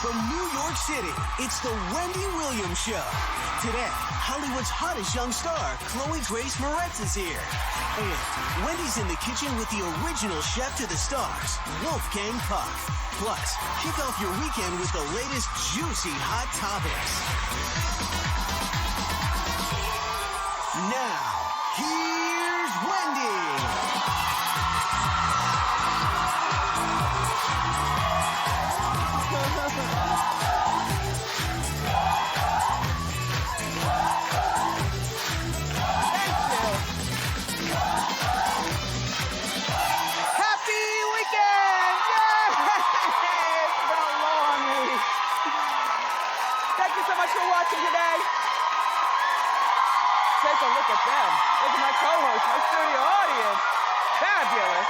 From New York City, it's the Wendy Williams Show. Today, Hollywood's hottest young star, Chloë Grace Moretz, is here. And Wendy's in the kitchen with the original chef to the stars, Wolfgang Puck. Plus, kick off your weekend with the latest juicy hot topics. Now, here's Wendy. Today. Take a look at them. Look at my co-host, my studio audience. Fabulous.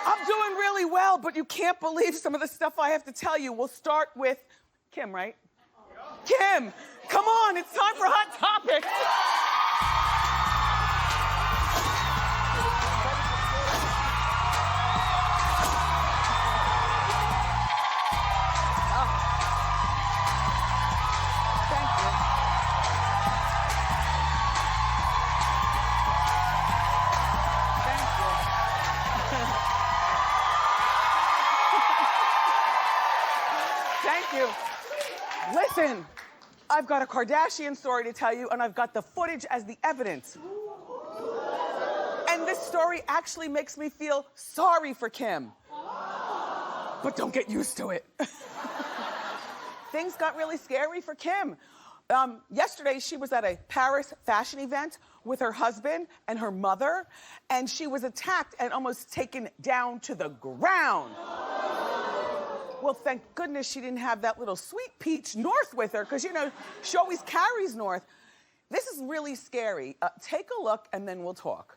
I'm doing really well, but you can't believe some of the stuff I have to tell you. We'll start with Kim, right? Kim, come on, it's time for Hot Topics. Listen, I've got a Kardashian story to tell you, and I've got the footage as the evidence. And this story actually makes me feel sorry for Kim. But don't get used to it. Things got really scary for Kim. Yesterday, she was at a Paris fashion event with her husband and her mother, and she was attacked and almost taken down to the ground. Well, thank goodness she didn't have that little sweet peach North with her, because, you know, she always carries North. This is really scary. Take a look, and then we'll talk.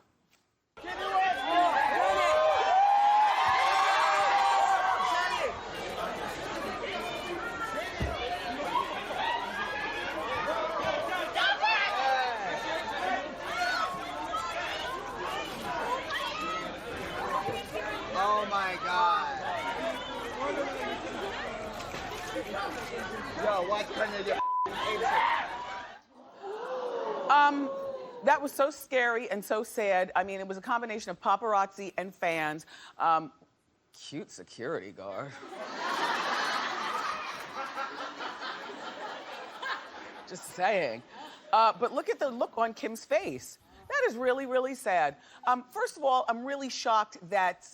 Oh, my God. Yo, watch Kanye. That was so scary and so sad. I mean, it was a combination of paparazzi and fans. Cute security guard. Just saying. But look at the look on Kim's face. That is really, really sad. First of all, I'm really shocked that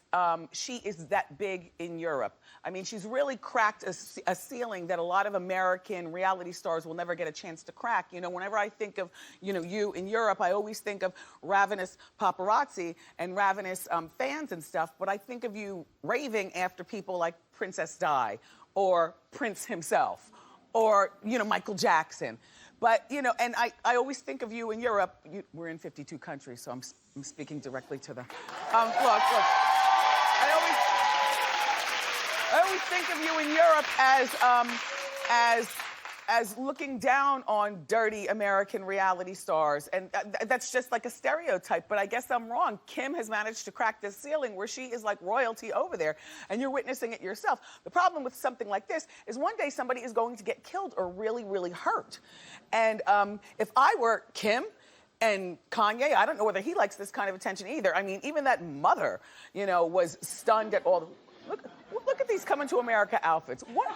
she is that big in Europe. I mean, she's really cracked a ceiling that a lot of American reality stars will never get a chance to crack. You know, whenever I think of, you in Europe, I always think of ravenous paparazzi and ravenous fans and stuff, but I think of you raving after people like Princess Di or Prince himself or, Michael Jackson. But, and I always think of you in Europe. We're in 52 countries, so I'm speaking directly to the... Look. I always think of you in Europe as looking down on dirty American reality stars. And that's just like a stereotype, but I guess I'm wrong. Kim has managed to crack this ceiling where she is like royalty over there, and you're witnessing it yourself. The problem with something like this is one day somebody is going to get killed or really, really hurt. And if I were Kim and Kanye, I don't know whether he likes this kind of attention either. I mean, even that mother, was stunned at all the... Look at these Coming to America outfits. What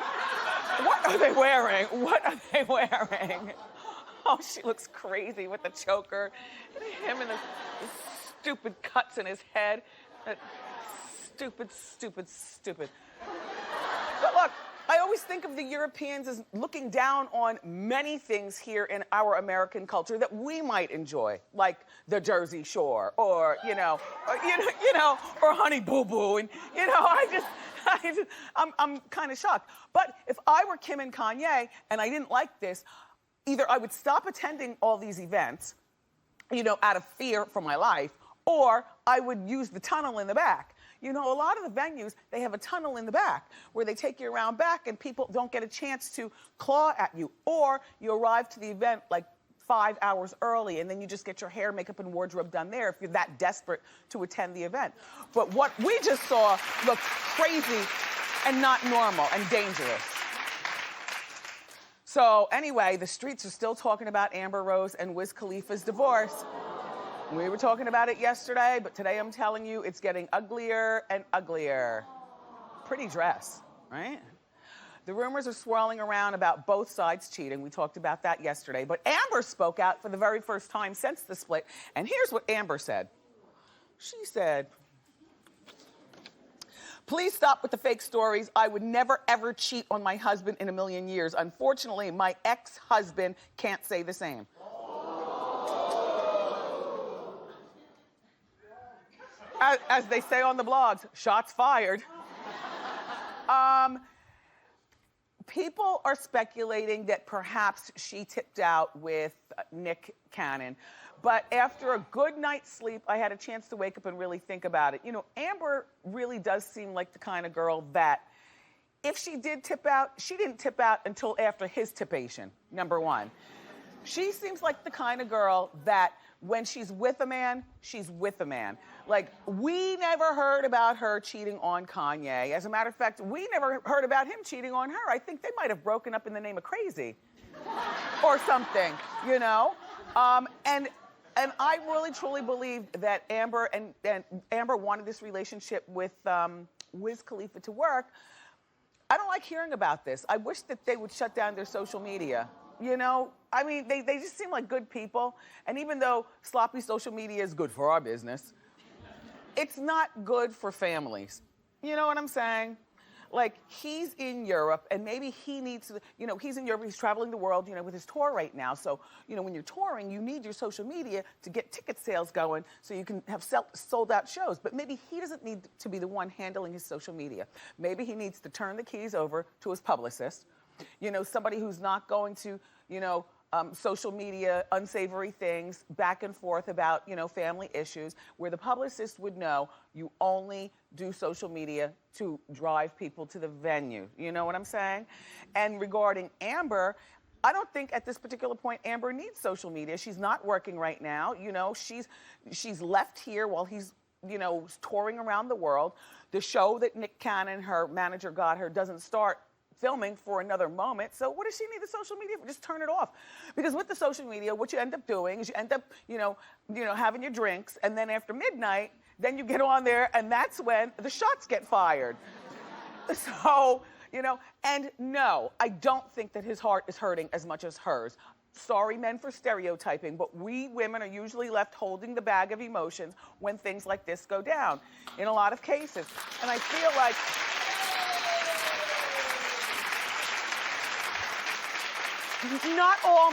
are they wearing? What are they wearing? Oh, she looks crazy with the choker. Him and the stupid cuts in his head. That stupid. But look, I always think of the Europeans as looking down on many things here in our American culture that we might enjoy, like the Jersey Shore, or or Honey Boo Boo, and I'm kind of shocked. But if I were Kim and Kanye and I didn't like this, either I would stop attending all these events, out of fear for my life, or I would use the tunnel in the back. A lot of the venues, they have a tunnel in the back where they take you around back and people don't get a chance to claw at you. Or you arrive to the event like 5 hours early, and then you just get your hair, makeup, and wardrobe done there if you're that desperate to attend the event. But what we just saw looked crazy and not normal and dangerous. So anyway, the streets are still talking about Amber Rose and Wiz Khalifa's divorce. We were talking about it yesterday, but today I'm telling you it's getting uglier and uglier. Pretty dress, right? The rumors are swirling around about both sides cheating. We talked about that yesterday. But Amber spoke out for the very first time since the split. And here's what Amber said. She said, "Please stop with the fake stories. I would never, ever cheat on my husband in a million years. Unfortunately, my ex-husband can't say the same." As they say on the blogs, shots fired. People are speculating that perhaps she tipped out with Nick Cannon. But after a good night's sleep, I had a chance to wake up and really think about it. You know, Amber really does seem like the kind of girl that if she did tip out, she didn't tip out until after his tipation, number one. She seems like the kind of girl that when she's with a man, she's with a man. Like, we never heard about her cheating on Kanye. As a matter of fact, we never heard about him cheating on her. I think they might have broken up in the name of crazy or something, you know? And I really truly believe that Amber and Amber wanted this relationship with Wiz Khalifa to work. I don't like hearing about this. I wish that they would shut down their social media. You know, I mean, they just seem like good people. And even though sloppy social media is good for our business, it's not good for families. You know what I'm saying? Like, he's in Europe, and maybe he needs to, you know, he's in Europe, he's traveling the world, you know, with his tour right now. So, you know, when you're touring, you need your social media to get ticket sales going so you can have sold out shows. But maybe he doesn't need to be the one handling his social media. Maybe he needs to turn the keys over to his publicist. You know, somebody who's not going to, you know, social media, unsavory things, back and forth about, you know, family issues, where the publicist would know you only do social media to drive people to the venue. You know what I'm saying? And regarding Amber, I don't think at this particular point Amber needs social media. She's not working right now. You know, she's left here while he's, you know, touring around the world. The show that Nick Cannon, her manager, got her doesn't start filming for another moment. So what does she need the social media for? Just turn it off. Because with the social media, what you end up doing is you end up, you know, having your drinks, and then after midnight, then you get on there, and that's when the shots get fired. So, you know, and no, I don't think that his heart is hurting as much as hers. Sorry, men, for stereotyping, but we women are usually left holding the bag of emotions when things like this go down, in a lot of cases. And I feel like not all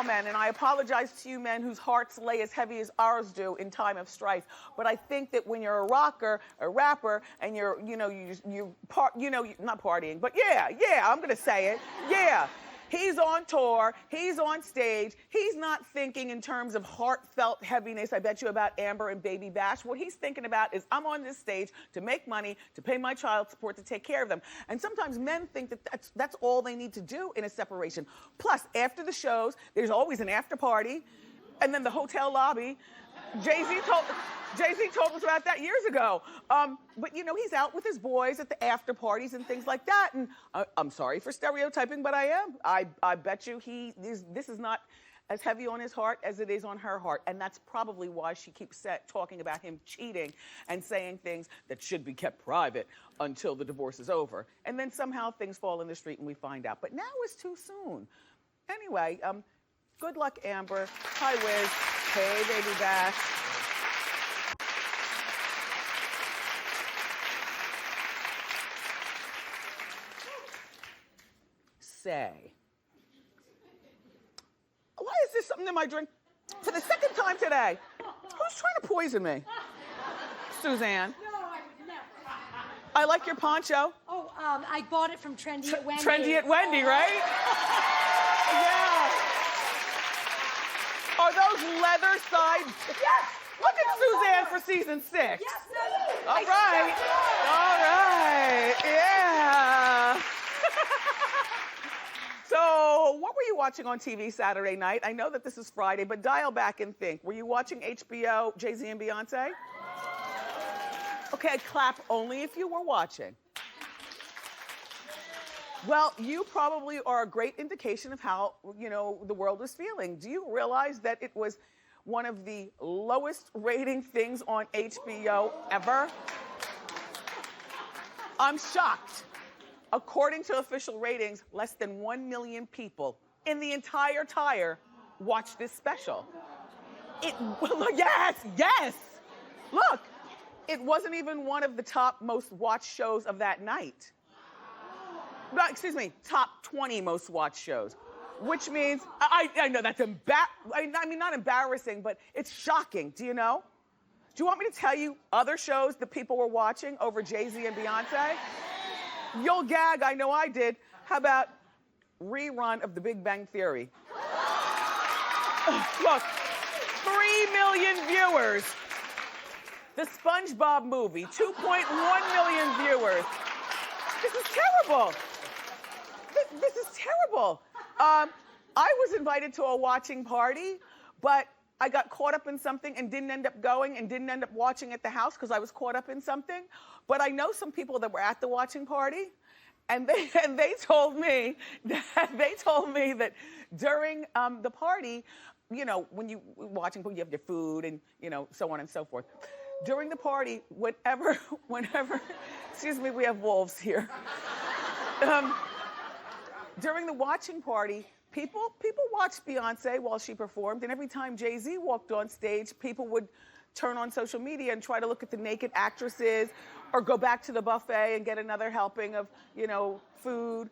men, and I apologize to you men whose hearts lay as heavy as ours do in time of strife, but I think that when you're a rocker, a rapper, and you're not partying, but yeah, I'm gonna say it, yeah. He's on tour, he's on stage, he's not thinking in terms of heartfelt heaviness, I bet you, about Amber and Baby Bash. What he's thinking about is, I'm on this stage to make money, to pay my child support, to take care of them. And sometimes men think that that's all they need to do in a separation. Plus, after the shows, there's always an after party, and then the hotel lobby. Jay Z told us about that years ago. But you know, he's out with his boys at the after parties and things like that. And I'm sorry for stereotyping, but I am. I bet you this is not as heavy on his heart as it is on her heart. And that's probably why she keeps talking about him cheating and saying things that should be kept private until the divorce is over. And then somehow things fall in the street and we find out. But now it's too soon. Anyway, good luck, Amber. Hi, Wiz. Hey, Baby Bash. Say, why is there something in my drink for the second time today? Who's trying to poison me? Suzanne. No, I would never. I like your poncho. Oh, I bought it from Trendy at Wendy. Trendy at Wendy, right? Yeah. Are those leather sides? Yes. Look at Suzanne for season 6. Yes, no. All right. All right. Yeah. So So what were you watching on TV Saturday night? I know that this is Friday, but dial back and think. Were you watching HBO, Jay Z and Beyonce? Okay, clap only if you were watching. Well, you probably are a great indication of how, the world is feeling. Do you realize that it was one of the lowest rating things on HBO ever? I'm shocked. According to official ratings, less than 1 million people in the entire tire watched this special. Yes. Look, it wasn't even one of the top most watched shows of that night. No, excuse me, top 20 most watched shows, which means, I know that's not embarrassing, but it's shocking. Do you know? Do you want me to tell you other shows that people were watching over Jay Z and Beyonce? You'll gag, I know I did. How about rerun of The Big Bang Theory? Look, 3 million viewers. The SpongeBob movie, 2.1 million viewers. This is terrible. This is terrible. I was invited to a watching party, but I got caught up in something and didn't end up going and didn't end up watching at the house because I was caught up in something. But I know some people that were at the watching party, and they told me that during the party, when you watching, you have your food and so on and so forth. During the party, whenever, excuse me, we have wolves here. During the watching party, people watched Beyonce while she performed, and every time Jay Z walked on stage, people would turn on social media and try to look at the naked actresses or go back to the buffet and get another helping of, food.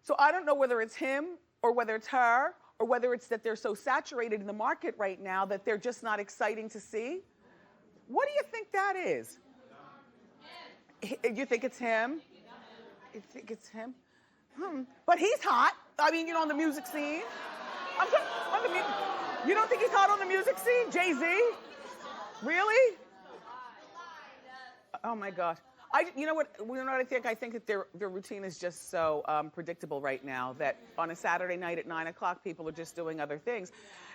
So I don't know whether it's him or whether it's her or whether it's that they're so saturated in the market right now that they're just not exciting to see. What do you think that is? You think it's him? You think it's him? But he's hot. I mean, on the music scene. You don't think he's hot on the music scene? Jay Z? Really? Oh my God. You know what I think? I think that their routine is just so predictable right now that on a Saturday night at 9 o'clock, people are just doing other things.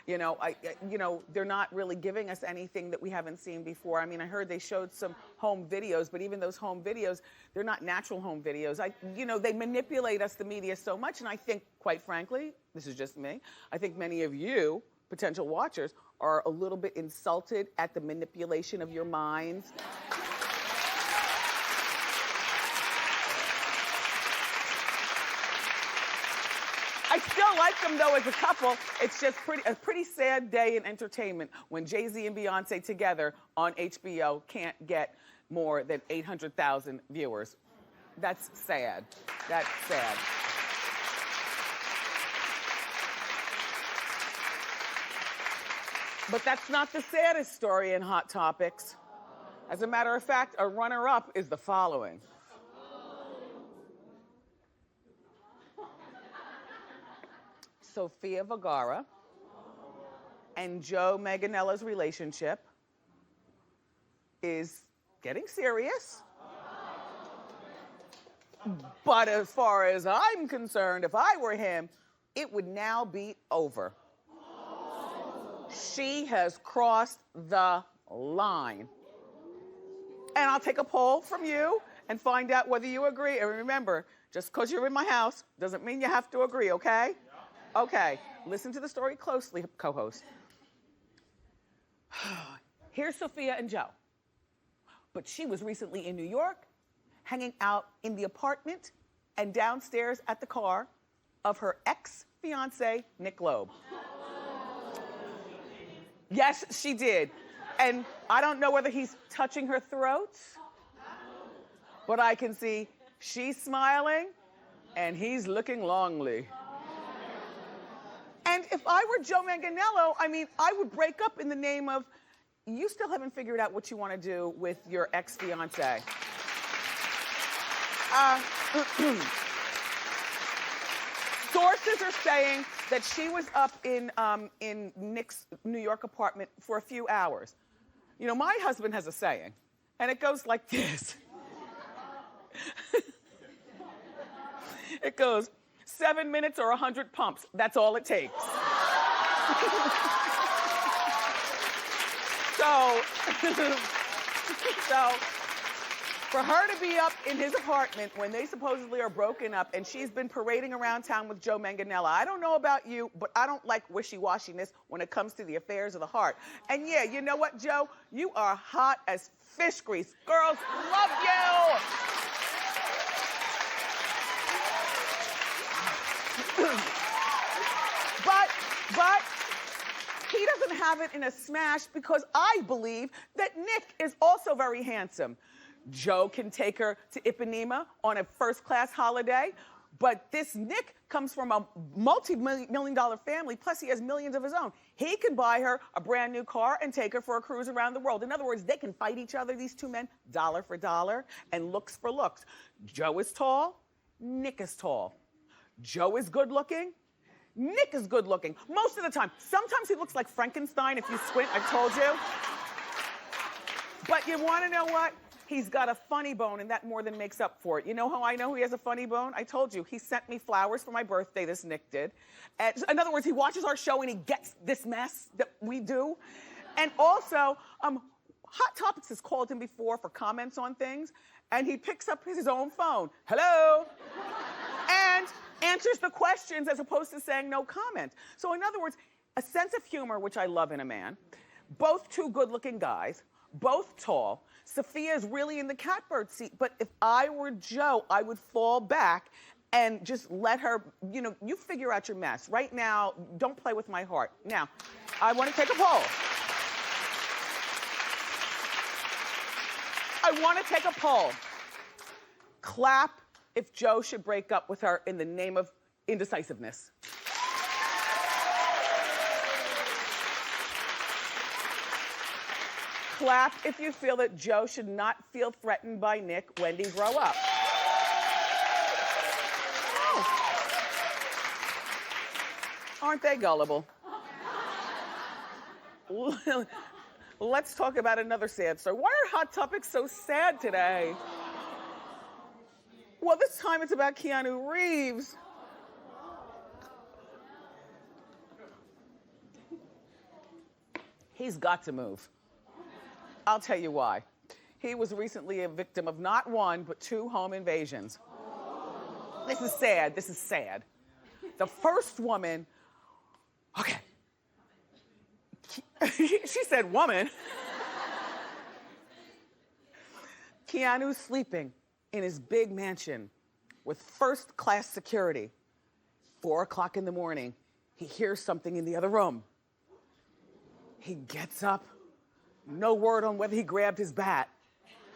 They're not really giving us anything that we haven't seen before. I mean, I heard they showed some home videos, but even those home videos, they're not natural home videos. They manipulate us, the media, so much, and I think, quite frankly, this is just me, I think many of you, potential watchers, are a little bit insulted at the manipulation of your minds. I still like them though as a couple. It's just a pretty sad day in entertainment when Jay Z and Beyonce together on HBO can't get more than 800,000 viewers. That's sad. That's sad. But that's not the saddest story in Hot Topics. As a matter of fact, a runner-up is the following. Sofia Vergara and Joe Manganiello's relationship is getting serious. But as far as I'm concerned, if I were him, it would now be over. She has crossed the line. And I'll take a poll from you and find out whether you agree. And remember, just because you're in my house doesn't mean you have to agree, okay? Okay, listen to the story closely, co-host. Here's Sofia and Joe. But she was recently in New York, hanging out in the apartment and downstairs at the car of her ex-fiance, Nick Loeb. Yes, she did. And I don't know whether he's touching her throat, but I can see she's smiling and he's looking lonely. And if I were Joe Manganiello, I would break up in the name of, you still haven't figured out what you want to do with your ex-fiance. Sources are saying that she was up in Nick's New York apartment for a few hours. My husband has a saying, and it goes like this. It goes, 7 minutes or 100 pumps. That's all it takes. So for her to be up in his apartment when they supposedly are broken up and she's been parading around town with Joe Manganiello. I don't know about you, but I don't like wishy-washiness when it comes to the affairs of the heart. And yeah, you know what, Joe? You are hot as fish grease. Girls love you. But he doesn't have it in a smash because I believe that Nick is also very handsome. Joe can take her to Ipanema on a first-class holiday, but this Nick comes from a multi-million-dollar family, plus he has millions of his own. He can buy her a brand new car and take her for a cruise around the world. In other words, they can fight each other, these two men, dollar for dollar and looks for looks. Joe is tall, Nick is tall. Joe is good-looking, Nick is good-looking. Most of the time. Sometimes he looks like Frankenstein if you squint, I told you. But you wanna know what? He's got a funny bone, and that more than makes up for it. You know how I know he has a funny bone? I told you, he sent me flowers for my birthday, this Nick did. And in other words, he watches our show and he gets this mess that we do. And also, Hot Topics has called him before for comments on things, and he picks up his own phone. Hello? And answers the questions as opposed to saying no comment. So in other words, a sense of humor, which I love in a man, both two good-looking guys, both tall. Sophia's really in the catbird seat, but if I were Joe, I would fall back and just let her, you figure out your mess. Right now, don't play with my heart. Now, I want to take a poll. I want to take a poll. Clap if Joe should break up with her in the name of indecisiveness. Clap if you feel that Joe should not feel threatened by Nick. Wendy, grow up. Oh. Aren't they gullible? Let's talk about another sad story. Why are Hot Topics so sad today? Well, this time it's about Keanu Reeves. He's got to move. I'll tell you why. He was recently a victim of not one, but 2 home invasions. This is sad, this is sad. The first woman, okay. She said woman. Keanu's sleeping in his big mansion with first-class security. 4 o'clock in the morning, he hears something in the other room. He gets up. No word on whether he grabbed his bat.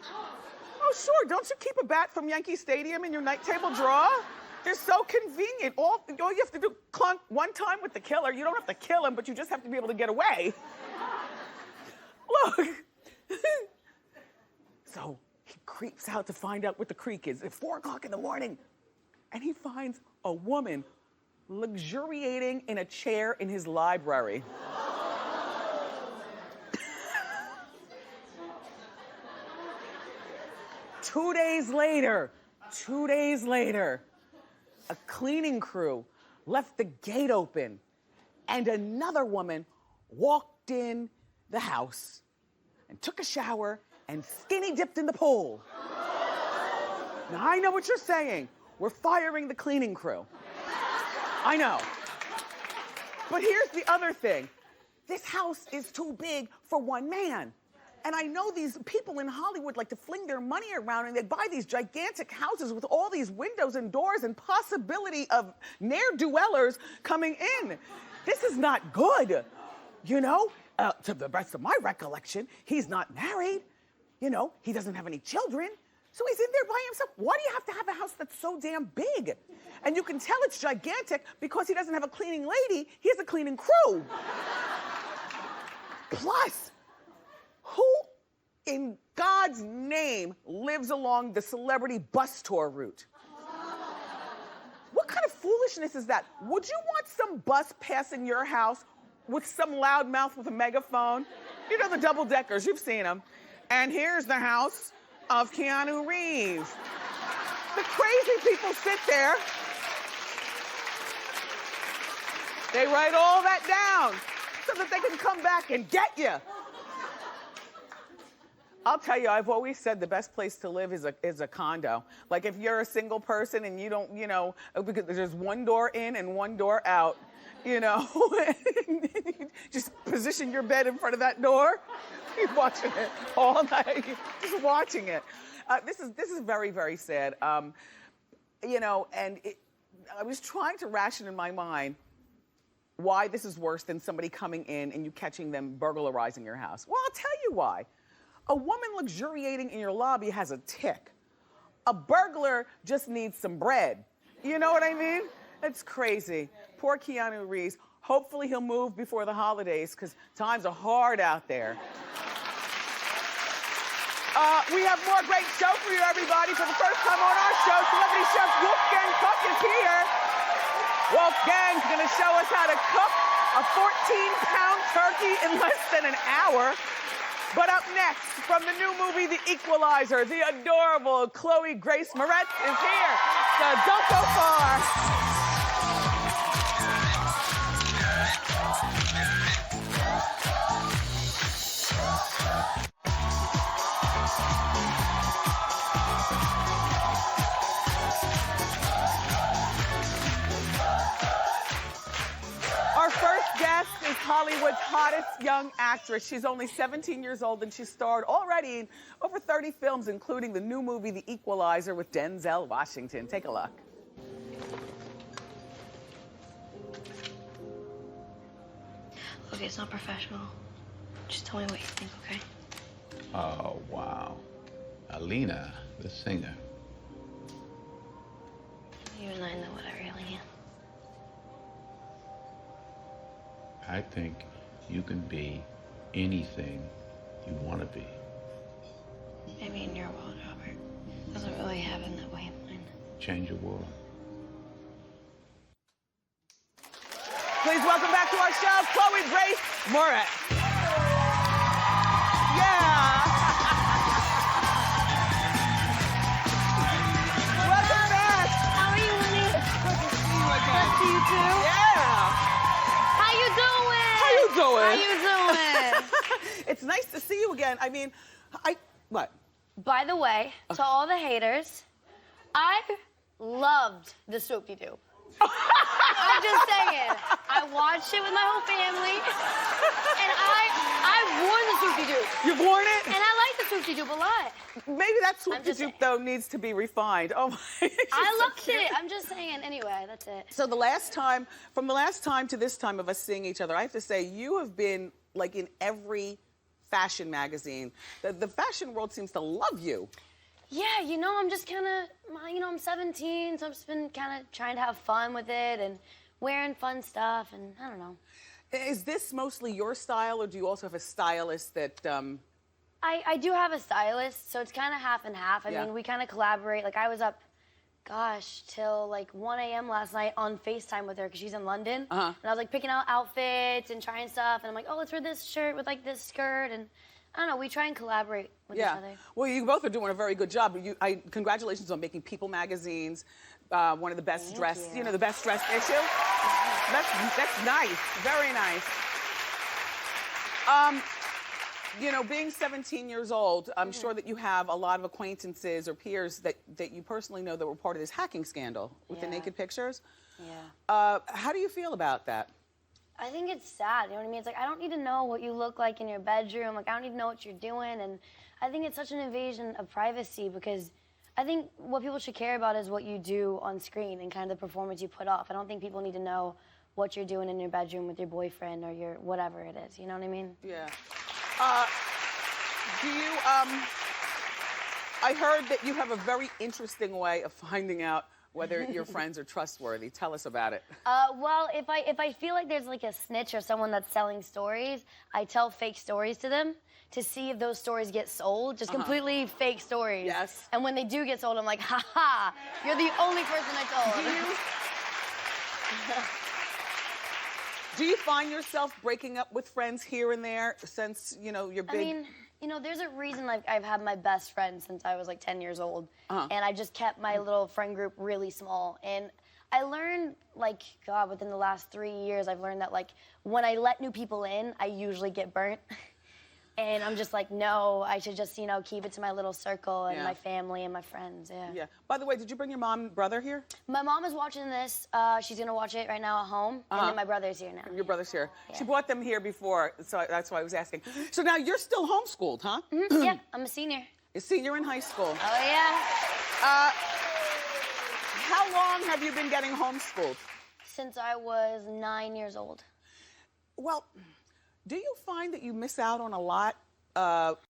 Oh, sure, don't you keep a bat from Yankee Stadium in your night table drawer? They're so convenient. All you have to do, clunk one time with the killer. You don't have to kill him, but you just have to be able to get away. Look. So he creeps out to find out what the creek is at 4 o'clock in the morning. And he finds a woman luxuriating in a chair in his library. 2 days later, a cleaning crew left the gate open and another woman walked in the house and took a shower and skinny dipped in the pool. Now I know what you're saying. We're firing the cleaning crew. I know. But here's the other thing. This house is too big for one man. And I know these people in Hollywood like to fling their money around and they buy these gigantic houses with all these windows and doors and possibility of ne'er-do-wellers coming in. This is not good, To the best of my recollection, he's not married. He doesn't have any children. So he's in there by himself. Why do you have to have a house that's so damn big? And you can tell it's gigantic because he doesn't have a cleaning lady, he has a cleaning crew. Plus, who in God's name lives along the celebrity bus tour route? What kind of foolishness is that? Would you want some bus passing your house with some loudmouth with a megaphone? The double-deckers, you've seen them. And here's the house of Keanu Reeves. The crazy people sit there They write all that down so that they can come back and get you. I'll tell you, I've always said the best place to live is a condo. Like if you're a single person and you don't, you know, because there's one door in and one door out, you know, just position your bed in front of that door. You're watching it all night, just watching it. This is very, very sad. You know, and I was trying to ration in my mind why this is worse than somebody coming in and you catching them burglarizing your house. Well, I'll tell you why. A woman luxuriating in your lobby has a tick. A burglar just needs some bread. You know what I mean? It's crazy. Poor Keanu Reeves. Hopefully he'll move before the holidays because times are hard out there. We have more great show for you, everybody. For the first time on our show, celebrity chef Wolfgang Puck is here. Wolfgang's gonna show us how to cook a 14-pound turkey in less than an hour. But up next, from the new movie, The Equalizer, the adorable Chloë Grace Moretz is here. So don't go far. Our first guest is Hollywood's hottest young actress. She's only 17 years old and she's starred already in over 30 films, including the new movie, The Equalizer with Denzel Washington. Take a look. Okay, it's not professional. Just tell me what you think, okay? Oh, wow. Alina, the singer. You and I know what I really am. I think you can be anything you want to be. Maybe in your world, Robert. It doesn't really happen that way in mine. Change your world. Please welcome back to our show, Chloë Grace Moretz. Yeah. Welcome back. How are you, Winnie? Good to see you again. Good to see you too. Yeah. How you doing? How you doing? How you doing? It's nice to see you again. I mean, what? By the way, to all the haters, I loved the swoop-de-doo. I'm just saying. I watched it with my whole family, and I wore the swoop-de-doo. You've worn it? And I like the swoop-de-doo a lot. Maybe that I'm just swoop-de-doo, saying. though, needs to be refined. Oh my. I loved it. I'm just saying. Anyway, that's it. So from the last time to this time of us seeing each other, I have to say you have been like in every fashion magazine. The fashion world seems to love you. Yeah, you know, I'm just kind of, you know, I'm 17, so I've just been kind of trying to have fun with it and wearing fun stuff, and I don't know. Is this mostly your style, or do you also have a stylist that, I do have a stylist, so it's kind of half and half. I Yeah. mean, we kind of collaborate. Like, I was up, gosh, till like 1 a.m. last night on FaceTime with her because she's in London. Uh-huh. And I was like picking out outfits and trying stuff, and I'm like, oh, let's wear this shirt with like this skirt, and I don't know, we try and collaborate with each other. Well, you both are doing a very good job. Congratulations on making People magazine's one of the best dressed, you know, the best dressed issue. That's nice, very nice. You know, being 17 years old, I'm sure that you have a lot of acquaintances or peers that you personally know that were part of this hacking scandal with the naked pictures. Yeah. How do you feel about that? I think it's sad, you know what I mean? It's like, I don't need to know what you look like in your bedroom. Like, I don't need to know what you're doing. And I think it's such an invasion of privacy because I think what people should care about is what you do on screen and kind of the performance you put off. I don't think people need to know what you're doing in your bedroom with your boyfriend or your whatever it is, you know what I mean? Yeah. I heard that you have a very interesting way of finding out whether your friends are trustworthy. Tell us about it. Well, if I feel like there's like a snitch or someone that's selling stories, I tell fake stories to them to see if those stories get sold. Just completely fake stories. Yes. And when they do get sold, I'm like, ha ha, you're the only person I told. Do you find yourself breaking up with friends here and there since, you know, you're big? I mean, you know, there's a reason like I've had my best friend since I was like 10 years old. And I just kept my little friend group really small. And I learned, like, God, within the last 3 years, I've learned that, like, when I let new people in, I usually get burnt. And I'm just like, no, I should just, you know, keep it to my little circle and my family and my friends, Yeah. By the way, did you bring your mom and brother here? My mom is watching this. She's going to watch it right now at home. And then my brother's here now. Your brother's here. She brought them here before, so that's why I was asking. So now you're still homeschooled, huh? Yeah, I'm a senior. A senior in high school. Oh, yeah. How long have you been getting homeschooled? Since I was 9 years old. Well, do you find that you miss out on a lot,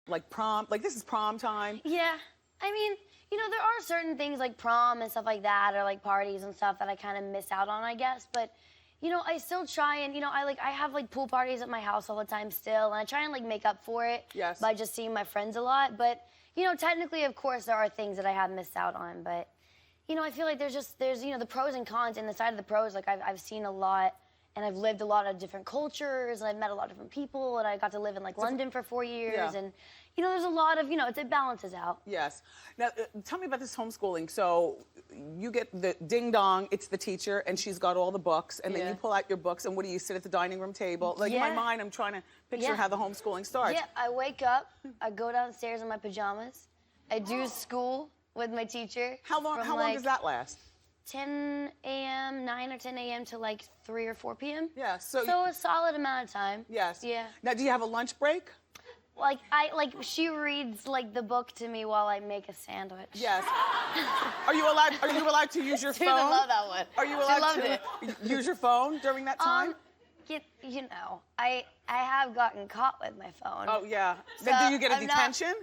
like prom? Like, this is prom time. Yeah. I mean, you know, there are certain things like prom and stuff like that, or like parties and stuff that I kind of miss out on, I guess. But, you know, I still try and, you know, I have like pool parties at my house all the time still, and I try and like make up for it by just seeing my friends a lot. But, you know, technically, of course, there are things that I have missed out on. But, you know, I feel like there's, you know, the pros and cons. And the side of the pros, like I've seen a lot. And I've lived a lot of different cultures, and I've met a lot of different people, and I got to live in like London for 4 years, and you know, there's a lot of, you know, it balances out. Yes. Now, tell me about this homeschooling. So you get the ding dong, it's the teacher, and she's got all the books, and then you pull out your books, and what do you sit at the dining room table? Like in my mind, I'm trying to picture how the homeschooling starts. Yeah, I wake up, I go downstairs in my pajamas, I do school with my teacher. How long does that last? 10 a.m., 9 or 10 a.m. to like 3 or 4 p.m. Yeah, so a solid amount of time. Yes. Yeah. Now, do you have a lunch break? Like she reads like the book to me while I make a sandwich. Yes. Are you allowed to use your phone? I love that one. Are you allowed to use your phone during that time? You know, I have gotten caught with my phone. Oh yeah. So Then do you get a detention?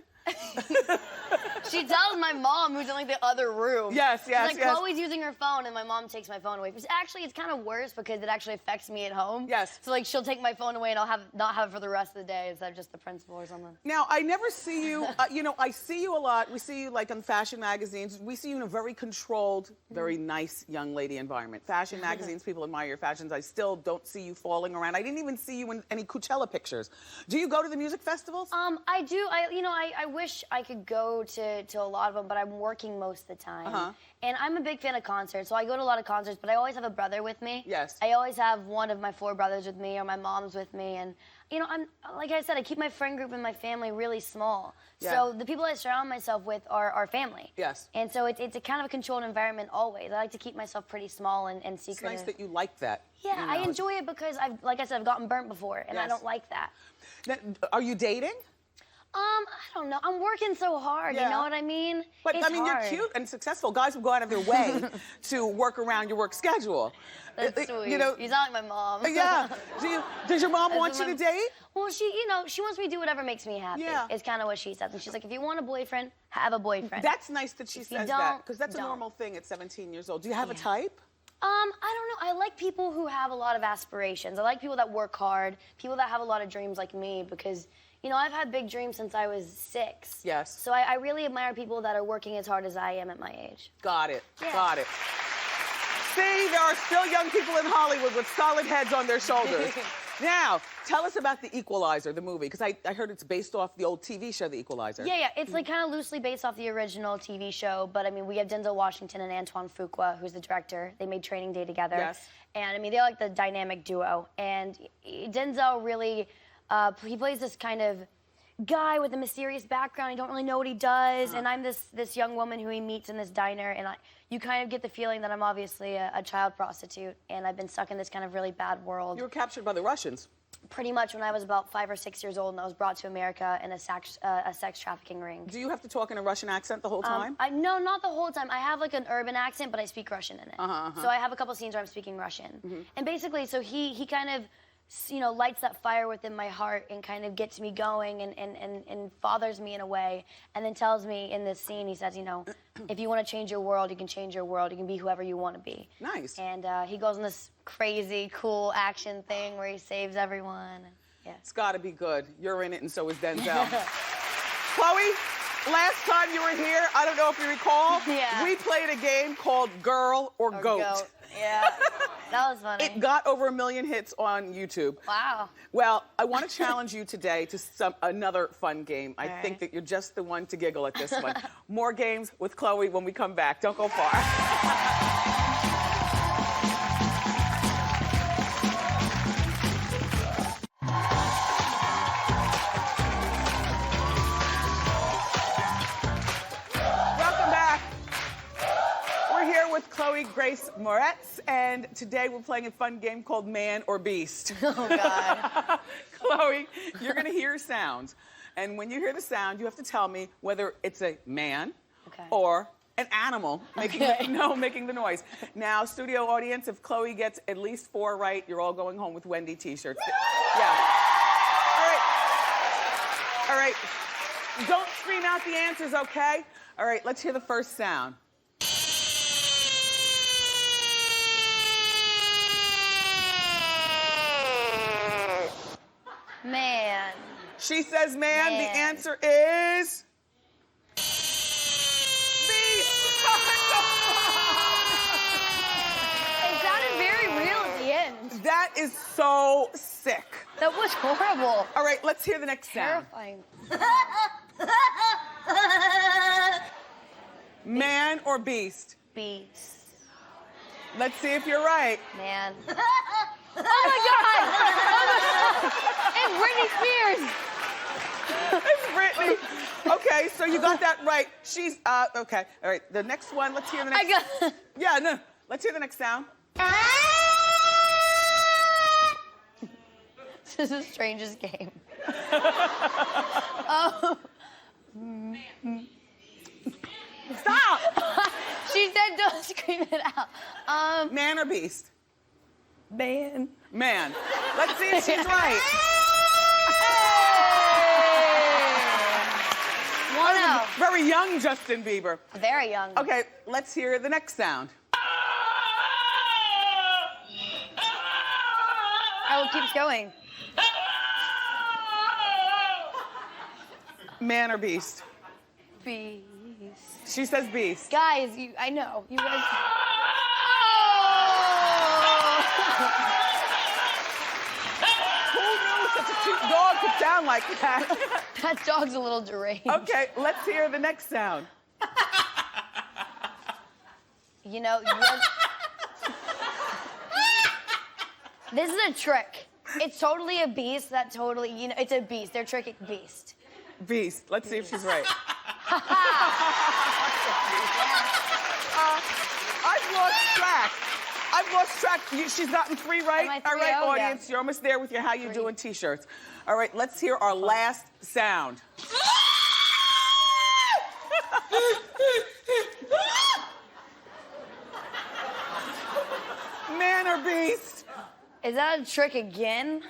She tells my mom, who's in like the other room. Yes. She's like, Chloe's using her phone, and my mom takes my phone away. Which actually, it's kind of worse because it actually affects me at home. Yes. So like, she'll take my phone away, and I'll not have it for the rest of the day instead of just the principal or something. Now, I never see you. You know, I see you a lot. We see you like on fashion magazines. We see you in a very controlled, very nice young lady environment. Fashion magazines, people admire your fashions. I still don't see you falling around. I didn't even see you in any Coachella pictures. Do you go to the music festivals? I do. I wish I could go to a lot of them, but I'm working most of the time. And I'm a big fan of concerts, so I go to a lot of concerts, but I always have a brother with me. Yes. I always have one of my 4 brothers with me, or my mom's with me, and you know, I'm like I said, I keep my friend group and my family really small. So the people I surround myself with are family. Yes. And so it's a kind of a controlled environment always. I like to keep myself pretty small and secretive. It's nice that you like that. Yeah, you know? I enjoy it because like I said, I've gotten burnt before, and I don't like that. Now, are you dating? I don't know. I'm working so hard, you know what I mean? But it's I mean, hard. you're cute and successful. Guys will go out of their way to work around your work schedule. That's sweet. You know, you sound like my mom. Yeah. Does your mom want you to date? Well, she wants me to do whatever makes me happy. Yeah. It's kind of what she says. And she's like, if you want a boyfriend, have a boyfriend. That's nice that she says that, because that's a don't. normal thing at 17 years old. Do you have a type? I don't know. I like people who have a lot of aspirations. I like people that work hard, people that have a lot of dreams like me, because you know, I've had big dreams since I was 6. Yes. So I really admire people that are working as hard as I am at my age. Got it. Yeah. Got it. See, there are still young people in Hollywood with solid heads on their shoulders. Now, tell us about The Equalizer, the movie, because I heard it's based off the old TV show, The Equalizer. Yeah. It's like kind of loosely based off the original TV show, but I mean, we have Denzel Washington and Antoine Fuqua, who's the director. They made Training Day together. Yes. And I mean, they're like the dynamic duo. And Denzel really, he plays this kind of guy with a mysterious background. You don't really know what he does. And I'm this young woman who he meets in this diner, and you kind of get the feeling that I'm obviously a child prostitute, and I've been stuck in this kind of really bad world. You were captured by the Russians. Pretty much when I was about 5 or 6 years old, and I was brought to America in a sex trafficking ring. Do you have to talk in a Russian accent the whole time? No, not the whole time. I have like an urban accent, but I speak Russian in it. So I have a couple scenes where I'm speaking Russian. And basically, so he kind of, you know, lights that fire within my heart and kind of gets me going and fathers me in a way, and then tells me in this scene, he says, you know, if you want to change your world, you can change your world. You can be whoever you want to be. Nice. And he goes on this crazy, cool action thing where he saves everyone. Yeah. It's got to be good. You're in it, and so is Denzel. Chloe, last time you were here, I don't know if you recall, we played a game called Girl or Goat. Yeah, that was funny. It got over 1 million hits on YouTube. Wow. Well, I want to challenge you today to another fun game. I think that you're just the one to giggle at this one. More games with Chloe when we come back. Don't go far. Chloë Grace Moretz, and today we're playing a fun game called Man or Beast. Oh, God. Chloe, you're gonna hear sounds, and when you hear the sound, you have to tell me whether it's a man or an animal making the noise. Now, studio audience, if Chloe gets at least 4 right, you're all going home with Wendy t-shirts. Yeah. All right. Don't scream out the answers, okay? All right, let's hear the first sound. Man. She says man. The answer is... It sounded very real at the end. That is so sick. That was horrible. All right, let's hear the next sound. Terrifying. Man or beast? Beast. Let's see if you're right. Man. Oh my God! It's Britney Spears. It's Britney. Okay, so you got that right. She's, okay. All right, the next one, let's hear the next. Yeah, no, let's hear the next sound. This is the strangest game. Stop! She said don't scream it out. Man or beast? Man. Man. Let's see if she's right. One out. Very young Justin Bieber. Very young. Okay, let's hear the next sound. Oh, it keeps going. Man or beast? Beast. She says beast. Guys, I know. You guys. Who knew such a cute dog could sound like that? That dog's a little deranged. Okay, let's hear the next sound. You know, this is a trick. It's totally a beast that totally, it's a beast. They're tricking beast. Beast. Let's see if she's right. I've lost track. She's gotten 3 right. Am I 3-0? All right, audience, Yeah. you're almost there with your How You Doing t-shirts. All right, let's hear our last sound. Man or beast? Is that a trick again?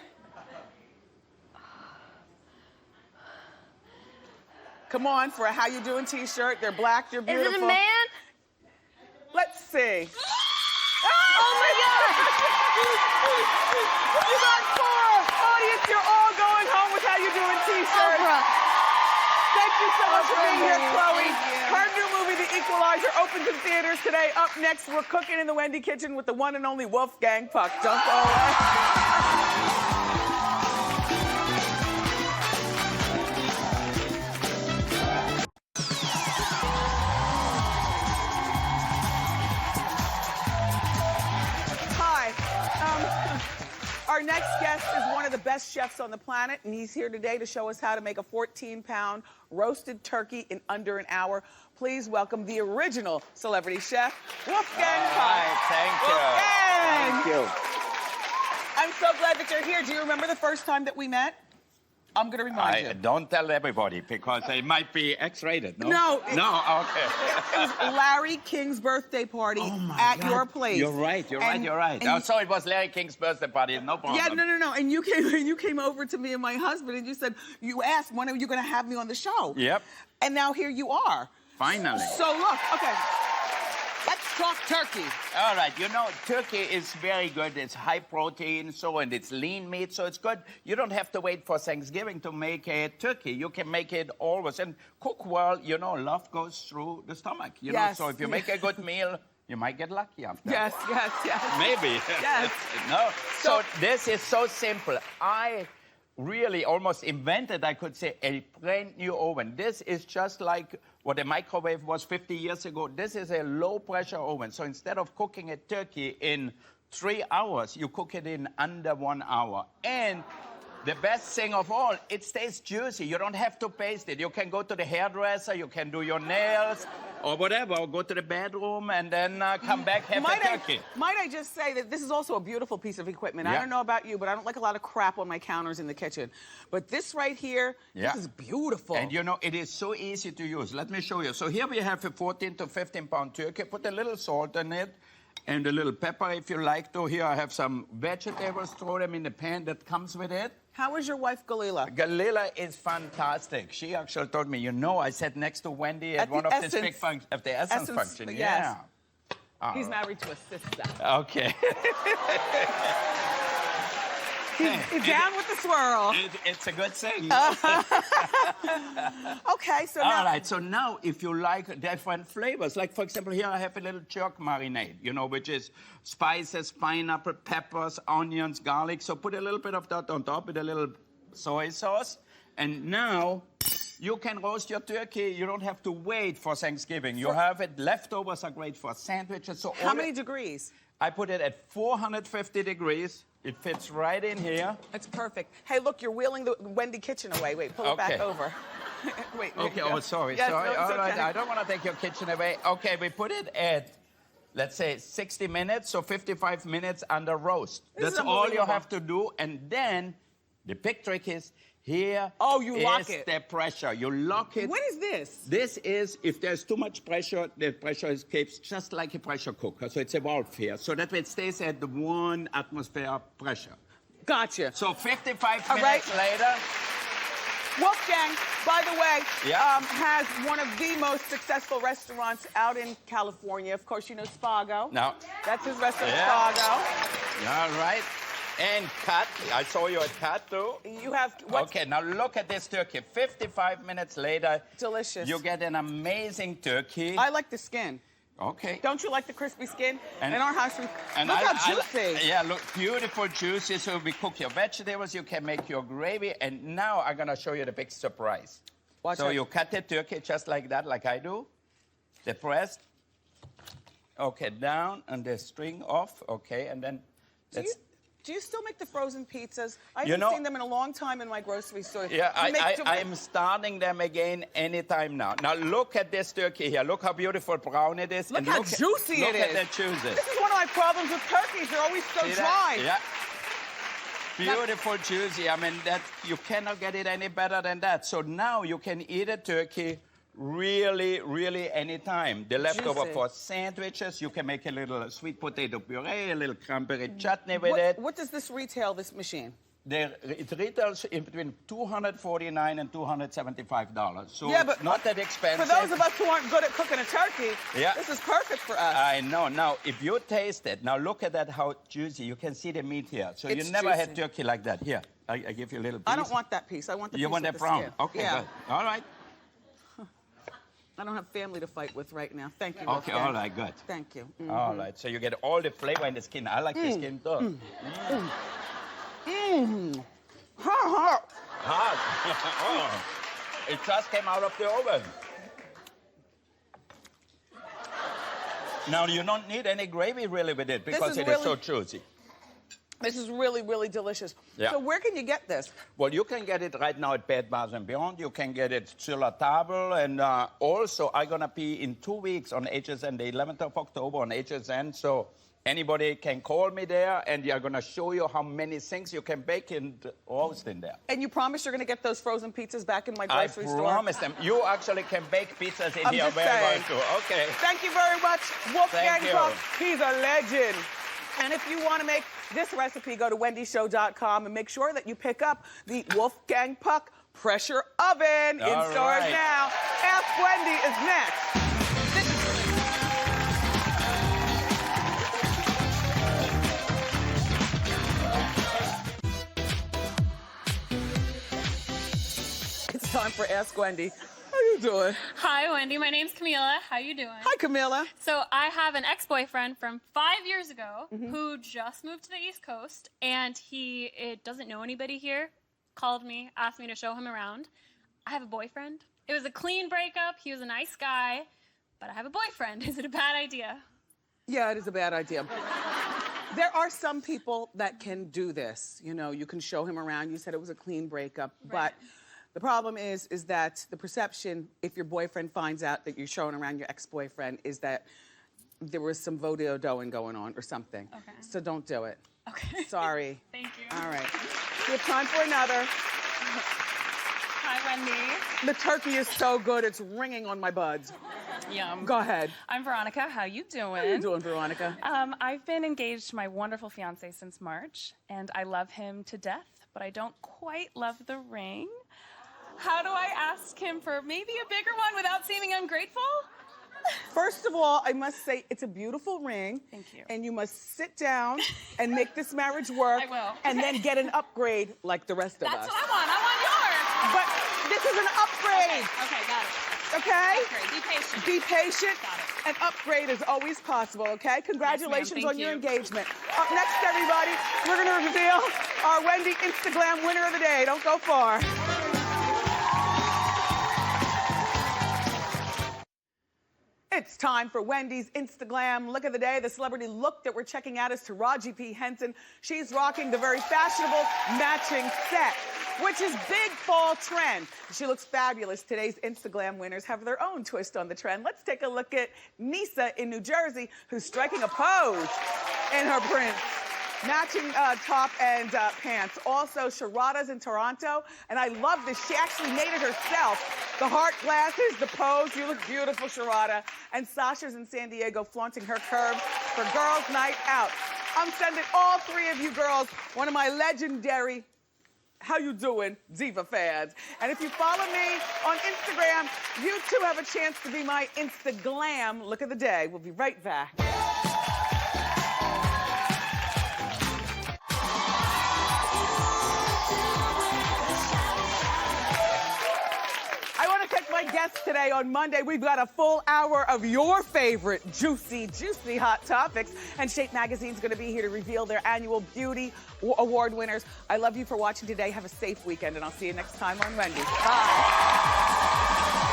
Come on, for a How You Doing t-shirt. They're black, they're beautiful. Is it a man? Let's see. Oh my God! You got 4! Audience, you're all going home with How You Doing t-shirts. Oprah. Thank you so much for being here, Chloe. Thank you. Her new movie, The Equalizer, opens in theaters today. Up next, we're cooking in the Wendy kitchen with the one and only Wolfgang Puck. Don't go away. Our next guest is one of the best chefs on the planet, and he's here today to show us how to make a 14-pound roasted turkey in under an hour. Please welcome the original celebrity chef, Wolfgang Puck. Thank you. Wolfgang! Thank you. I'm so glad that you're here. Do you remember the first time that we met? I'm gonna remind you. Don't tell everybody because they might be X-rated. No. No. No. Okay. It was Larry King's birthday party at your place. You're right. You're right. Oh, so it was Larry King's birthday party. No problem. Yeah, no. And you came over to me and my husband, and you said, you asked, when are you going to have me on the show? Yep. And now here you are. Finally. So look, okay, let's talk turkey. All right. You know, turkey is very good. It's high protein, and it's lean meat, so it's good. You don't have to wait for Thanksgiving to make a turkey. You can make it always. And cook well, love goes through the stomach. You know, so if you make a good meal, you might get lucky after. Yes. Maybe. Yes. No. So this is so simple. I really almost invented, I could say, a brand new oven. This is just like what a microwave was 50 years ago. This is a low pressure oven. So instead of cooking a turkey in 3 hours, you cook it in under 1 hour. And the best thing of all, it stays juicy. You don't have to paste it. You can go to the hairdresser, you can do your nails, or whatever, or go to the bedroom and then come back, have a turkey. Might I just say that this is also a beautiful piece of equipment. Yeah. I don't know about you, but I don't like a lot of crap on my counters in the kitchen. But this right here, this is beautiful. And you know, it is so easy to use. Let me show you. So here we have a 14 to 15 pound turkey. Put a little salt in it and a little pepper if you like to. Here I have some vegetables. Throw them in the pan that comes with it. How is your wife, Galila? Galila is fantastic. She actually told me, you know, I sat next to Wendy at one of the big functions, at the Essence function. Yes. Yeah. He's married to a sister. Okay. He's down with the swirl. It's a good thing. Okay, so now... All right, so now if you like different flavors, like for example, here I have a little jerk marinade, you know, which is spices, pineapple, peppers, onions, garlic. So put a little bit of that on top with a little soy sauce. And now you can roast your turkey. You don't have to wait for Thanksgiving. You have it. Leftovers are great for sandwiches. So how many degrees? I put it at 450 degrees. It fits right in here. That's perfect. Hey, look, you're wheeling the Wendy kitchen away. Wait, pull it back over. Wait. Okay, oh, sorry, yes, sorry. No, All right, okay. I don't want to take your kitchen away. Okay, we put it at, let's say, 60 minutes, so 55 minutes under roast. That's all you have to do. And then the big trick is, here you lock it. The pressure. You lock it. What is this? This is, if there's too much pressure, the pressure escapes just like a pressure cooker. So it's a valve here. So that way it stays at the 1 atmosphere pressure. Gotcha. So 55 minutes later. Wolfgang, by the way, Yeah. has one of the most successful restaurants out in California. Of course, you know Spago. No. That's his restaurant, Yeah. Spago. All right. And cut. I saw you at cut too. You have... Okay, now look at this turkey. 55 minutes later. Delicious. You get an amazing turkey. I like the skin. Okay. Don't you like the crispy skin? And- in our house, look how juicy. Yeah, look, beautiful, juicy. So we cook your vegetables, you can make your gravy, and now I'm gonna show you the big surprise. Watch so out. you cut the turkey just like that, like I do. The breast. Okay, down and the string off. Okay, and then Do you still make the frozen pizzas? I You haven't know- seen them in a long time in my grocery store. Yeah, You I am starting them again anytime now. Now look at this turkey here. Look how beautiful brown it is. Look and how juicy it Look at is. that juicy. This is one of my problems with turkeys. They're always so See dry. that? Yeah. Beautiful, juicy. I mean, that you cannot get it any better than that. So now you can eat a turkey really, really anytime. The leftover Juicy. for sandwiches. You can make a little sweet potato puree, a little cranberry chutney with it. What does this retail, this machine? It retails in between $249 and $275. So Yeah, but not that expensive. For those of us who aren't good at cooking a turkey, Yeah. this is perfect for us. I know. Now, if you taste it, now look at that, how juicy. You can see the meat here. So It's you never had juicy. turkey like that. Here, I give you a little piece. I don't want that piece. I want the You piece want with that the brown? skin. Okay, Yeah. good. All right. I don't have family to fight with right now. Thank you. Okay, Wolfgang. all right, good. Thank you. All right, so you get all the flavor in the skin. I like the skin too. Hot. Hot. Oh, it just came out of the oven. Now, you don't need any gravy really with it because is it is so really- juicy. This is really, really delicious. Yeah. So where can you get this? Well, you can get it right now at Bed Bath & Beyond. You can get it sur la table. And also, I'm going to be in 2 weeks on HSN, the 11th of October on HSN. So anybody can call me there, and they're going to show you how many things you can bake and roast in there. And you promise you're going to get those frozen pizzas back in my grocery store? I promise them. You actually can bake pizzas in I'm here just very well, saying. too. Okay. Thank you very much, Wolfgang Thank you. Puck. He's a legend. And if you want to make this recipe, go to wendyshow.com and make sure that you pick up the Wolfgang Puck pressure oven in All stores right. now. Ask Wendy is next. It's time for Ask Wendy. How you doing? Hi, Wendy. My name's Camila. How you doing? Hi, Camila. So I have an ex-boyfriend from 5 years ago who just moved to the East Coast, and he doesn't know anybody here. Called me, asked me to show him around. I have a boyfriend. It was a clean breakup. He was a nice guy, but I have a boyfriend. Is it a bad idea? Yeah, it is a bad idea. There are some people that can do this. You know, you can show him around. You said it was a clean breakup, but the problem is that the perception, if your boyfriend finds out that you're showing around your ex-boyfriend, is that there was some voodoo-doing going on or something. Okay. So don't do it. Okay. Sorry. Thank you. All right. We have time for another. Hi, Wendy. The turkey is so good, it's ringing on my buds. Yum. Go ahead. I'm Veronica. How you doing? How you doing, Veronica? I've been engaged to my wonderful fiance since March, and I love him to death, but I don't quite love the ring. How do I ask him for maybe a bigger one without seeming ungrateful? First of all, I must say it's a beautiful ring. Thank you. And you must sit down and make this marriage work. I will. And then get an upgrade like the rest of us. That's what I want. I want yours. But this is an upgrade. Okay, got it. Okay? Upgrade. Be patient. Be patient. Got it. An upgrade is always possible, okay? Congratulations Yes, ma'am. on your Thank you. engagement. Up next, everybody, we're going to reveal our Wendy Instagram winner of the day. Don't go far. It's time for Wendy's Instagram look of the day. The celebrity look that we're checking out is Taraji P. Henson. She's rocking the very fashionable matching set, which is big fall trend. She looks fabulous. Today's Instagram winners have their own twist on the trend. Let's take a look at Nisa in New Jersey, who's striking a pose in her print. Matching top and pants. Also, Sharada's in Toronto, and I love this. She actually made it herself. The heart glasses, the pose. You look beautiful, Sharada. And Sasha's in San Diego, flaunting her curves for Girls' Night Out. I'm sending all three of you girls one of my legendary how you doing, Diva fans. And if you follow me on Instagram, you too have a chance to be my Instaglam look of the day. We'll be right back. I want to thank my guests today. On Monday, we've got a full hour of your favorite juicy hot topics. And Shape Magazine's going to be here to reveal their annual beauty award winners. I love you for watching today. Have a safe weekend, and I'll see you next time on Wendy. Bye.